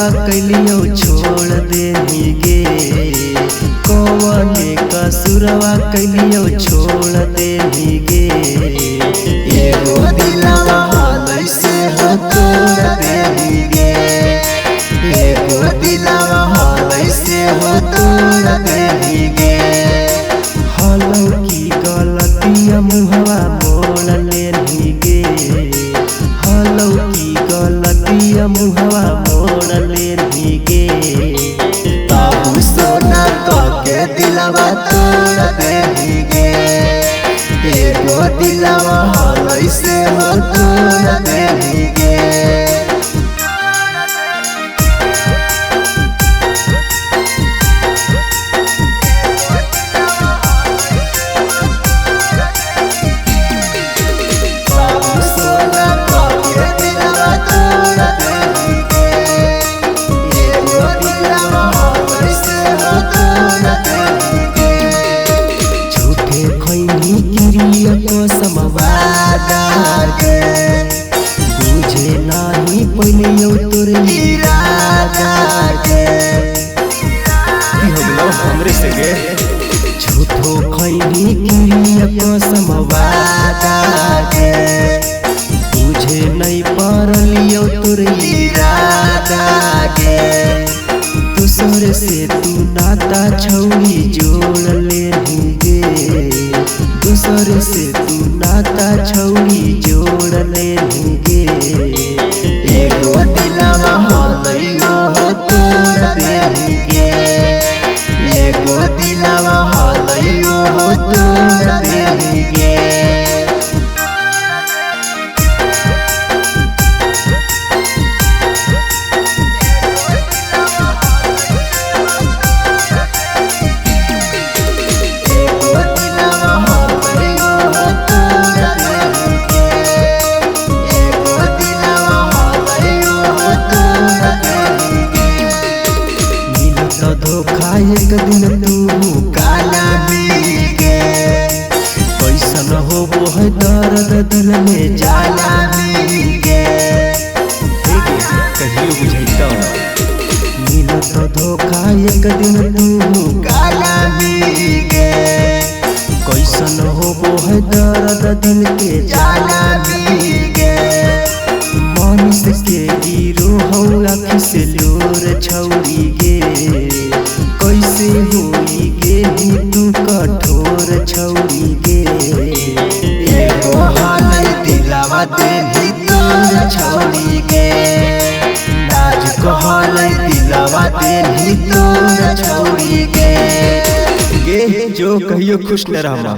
कैलियो छोड़ देनी गे, कौने कसुरवा कैलियो छोड़ देनी गे। एगो दिलवा हालै से हो तोड़ देनी गे, एगो दिलवा हालै से हो तोड़ देनी गे। हलो की गलतिया मुहवा मोड़ लेनी गे, हलो की गलतिया मुहवा मोड़ लेनी गे। ताऊ सोना के दिलवा तोड़ देनी गे, एगो दिलवा हालै से हो तोड़ देनी गे। बुझे नाही पहले तोर इरादा के, हमरे से गे झूठो खैनी क्रिया कसम वादा के। बुझे नहीं परलियो तोर इरादा के, दूसर से तू नाता छौरी जोड़ लेनी गे, दूसर से तू नाता छौरी जोड़ लेनी गे। एगो दिलवा हालै हो तोड़ देनी गे, एगो दिलवा हालै हो तोड़ देनी गे। धोखा एक दिन तू काला मिगे, कैसन होबो है दर्द दिल में जाला मिगे। कहियो बुझैता मिलत धोखा एक दिन तू काला मिगे, कैसन होबो है दर्द दिल के जाला मिगे। मनुष्य के गिरो हो आँखी से लोर छौरी गे, कैसे होई गे तू कठोर छौरी गे। एगो हालै दिलवा देनी तोर छौरी गे, नाजुक हालै दिलवा देनी तोर छौरी गे। जो कहियो खुश न रहमा।